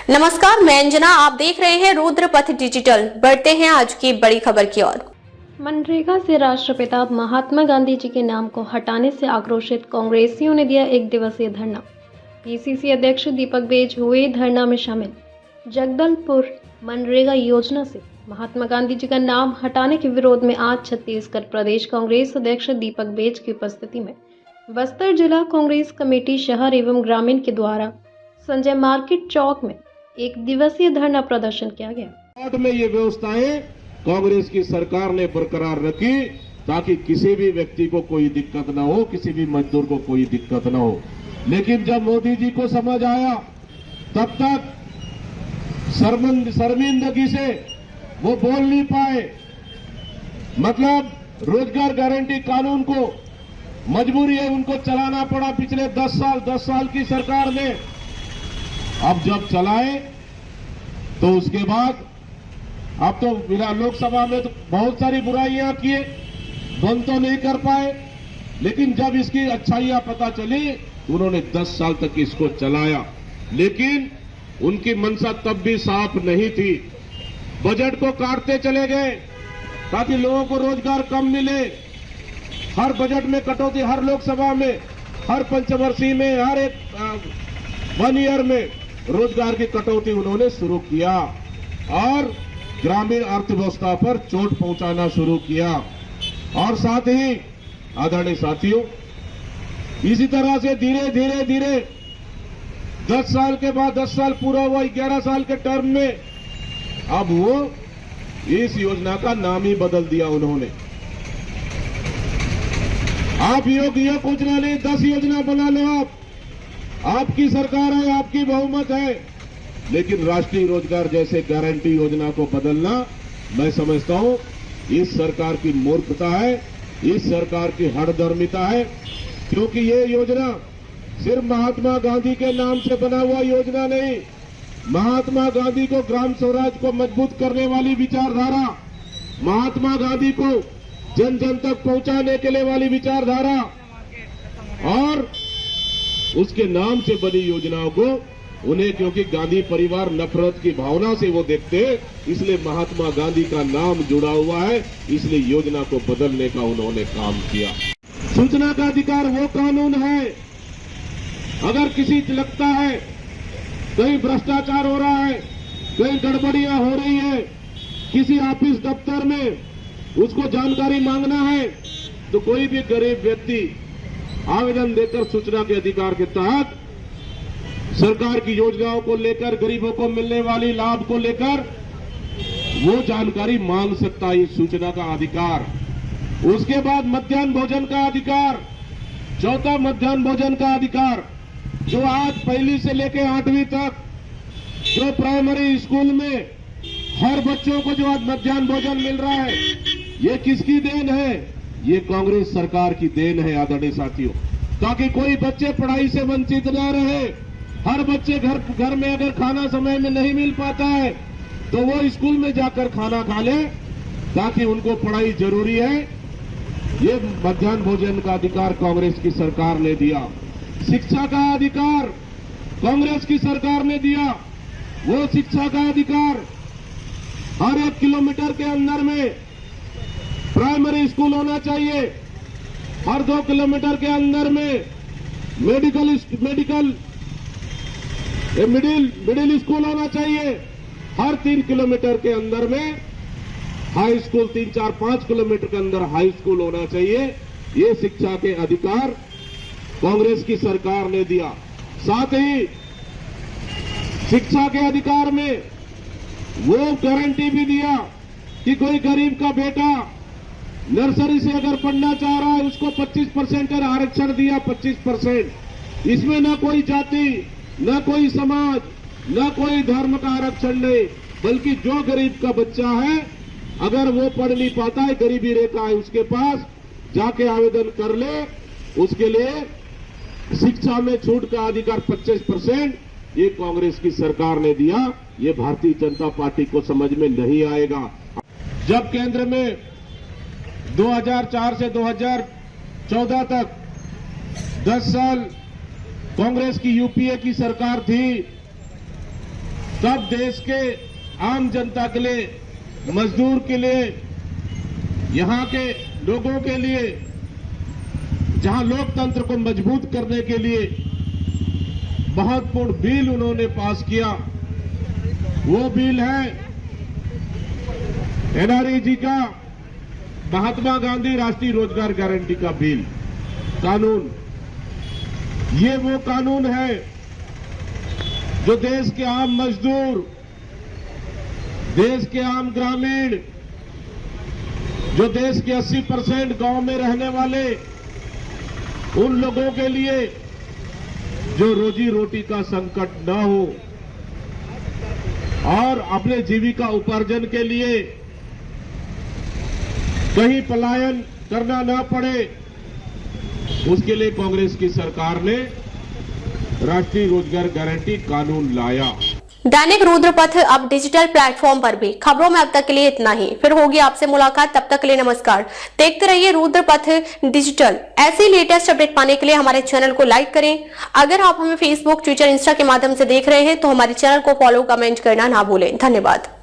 नमस्कार, मैं अंजना। आप देख रहे हैं रुद्रपथ डिजिटल। बढ़ते हैं आज की बड़ी खबर की ओर। मनरेगा से राष्ट्रपिता महात्मा गांधी जी के नाम को हटाने से आक्रोशित कांग्रेसियों ने दिया एक दिवसीय धरना। पीसीसी अध्यक्ष दीपक बेज हुए धरना में शामिल। जगदलपुर मनरेगा योजना से महात्मा गांधी जी का नाम हटाने के विरोध में आज छत्तीसगढ़ प्रदेश कांग्रेस अध्यक्ष दीपक बेज की उपस्थिति में बस्तर जिला कांग्रेस कमेटी शहर एवं ग्रामीण के द्वारा संजय मार्केट चौक में एक दिवसीय धरना प्रदर्शन किया गया। में ये व्यवस्थाएं कांग्रेस की सरकार ने बरकरार रखी ताकि किसी भी व्यक्ति को कोई दिक्कत न हो, किसी भी मजदूर को कोई दिक्कत न हो। लेकिन जब मोदी जी को समझ आया तब तक शर्मिंदगी से वो बोल नहीं पाए। मतलब रोजगार गारंटी कानून को मजबूरी है उनको चलाना पड़ा पिछले 10 साल की सरकार ने। अब जब चलाए तो उसके बाद अब तो लोकसभा में तो बहुत सारी बुराइयां किए, बंद तो नहीं कर पाए, लेकिन जब इसकी अच्छाइयां पता चली तो उन्होंने 10 साल तक इसको चलाया। लेकिन उनकी मंशा तब भी साफ नहीं थी। बजट को काटते चले गए ताकि लोगों को रोजगार कम मिले। हर बजट में कटौती, हर लोकसभा में, हर पंचवर्षीय में, हर एक 1 ईयर में रोजगार की कटौती उन्होंने शुरू किया और ग्रामीण अर्थव्यवस्था पर चोट पहुंचाना शुरू किया। और साथ ही आदरणीय साथियों, इसी तरह से धीरे धीरे 10 साल के बाद 10 साल पूरा हुआ, 11 साल के टर्म में अब वो इस योजना का नाम ही बदल दिया उन्होंने। आप योजना नहीं, 10 योजना बना लो। आपकी सरकार है, आपकी बहुमत है, लेकिन राष्ट्रीय रोजगार जैसे गारंटी योजना को बदलना मैं समझता हूं इस सरकार की मूर्खता है, इस सरकार की हठधर्मिता है। क्योंकि ये योजना सिर्फ महात्मा गांधी के नाम से बना हुआ योजना नहीं, महात्मा गांधी को ग्राम स्वराज को मजबूत करने वाली विचारधारा, महात्मा गांधी को जन जन तक पहुंचाने के लिए वाली विचारधारा और उसके नाम से बनी योजनाओं को उन्हें, क्योंकि गांधी परिवार नफरत की भावना से वो देखते, इसलिए महात्मा गांधी का नाम जुड़ा हुआ है, इसलिए योजना को बदलने का उन्होंने काम किया। सूचना का अधिकार वो कानून है, अगर किसी लगता है कहीं भ्रष्टाचार हो रहा है, कहीं गड़बड़ियां हो रही है, किसी ऑफिस दफ्तर में उसको जानकारी मांगना है, तो कोई भी गरीब व्यक्ति आवेदन देकर सूचना के अधिकार के तहत सरकार की योजनाओं को लेकर, गरीबों को मिलने वाली लाभ को लेकर वो जानकारी मांग सकता है। इस सूचना का अधिकार। उसके बाद मध्याह्न भोजन का अधिकार, चौथा मध्याह्न भोजन का अधिकार, जो आज 1ली से लेकर 8वीं तक जो प्राइमरी स्कूल में हर बच्चों को जो आज मध्याह्न भोजन मिल रहा है, ये किसकी देन है? ये कांग्रेस सरकार की देन है आदरणीय साथियों। ताकि कोई बच्चे पढ़ाई से वंचित न रहे, हर बच्चे घर में अगर खाना समय में नहीं मिल पाता है तो वो स्कूल में जाकर खाना खा ले, ताकि उनको पढ़ाई जरूरी है। ये मध्याह्न भोजन का अधिकार कांग्रेस की सरकार ने दिया। शिक्षा का अधिकार कांग्रेस की सरकार ने दिया। वो शिक्षा का अधिकार हर 1 किलोमीटर के अंदर में प्राइमरी स्कूल होना चाहिए, हर 2 किलोमीटर के अंदर में मिडिल स्कूल होना चाहिए, हर 3 किलोमीटर के अंदर में हाई स्कूल, 3, 4, 5 किलोमीटर के अंदर हाई स्कूल होना चाहिए। ये शिक्षा के अधिकार कांग्रेस की सरकार ने दिया। साथ ही शिक्षा के अधिकार में वो गारंटी भी दिया कि कोई गरीब का बेटा नर्सरी से अगर पढ़ना चाह रहा है उसको 25% का आरक्षण दिया। 25%। इसमें न कोई जाति, न कोई समाज, न कोई धर्म का आरक्षण नहीं, बल्कि जो गरीब का बच्चा है अगर वो पढ़ नहीं पाता है, गरीबी रेखा है उसके पास, जाके आवेदन कर ले। उसके लिए शिक्षा में छूट का अधिकार 25% ये कांग्रेस की सरकार ने दिया। ये भारतीय जनता पार्टी को समझ में नहीं आएगा। जब केंद्र में 2004 से 2014 तक 10 साल कांग्रेस की यूपीए की सरकार थी, सब देश के आम जनता के लिए, मजदूर के लिए, यहां के लोगों के लिए, जहां लोकतंत्र को मजबूत करने के लिए महत्वपूर्ण बिल उन्होंने पास किया। वो बिल है एनआरईजी का, महात्मा गांधी राष्ट्रीय रोजगार गारंटी का बिल कानून। ये वो कानून है जो देश के आम मजदूर, देश के आम ग्रामीण, जो देश के 80% गांव में रहने वाले उन लोगों के लिए जो रोजी रोटी का संकट न हो और अपने जीविका उपार्जन के लिए कहीं पलायन करना न पड़े, उसके लिए कांग्रेस की सरकार ने राष्ट्रीय रोजगार गारंटी कानून लाया। दैनिक रुद्रपथ अब डिजिटल प्लेटफॉर्म पर भी। खबरों में अब तक के लिए इतना ही, फिर होगी आपसे मुलाकात, तब तक के लिए नमस्कार। देखते रहिए रुद्रपथ डिजिटल। ऐसी लेटेस्ट अपडेट पाने के लिए हमारे चैनल को लाइक करें। अगर आप हमें फेसबुक, ट्विटर, इंस्टा के माध्यम से देख रहे हैं तो हमारे चैनल को फॉलो, कमेंट करना ना भूलें। धन्यवाद।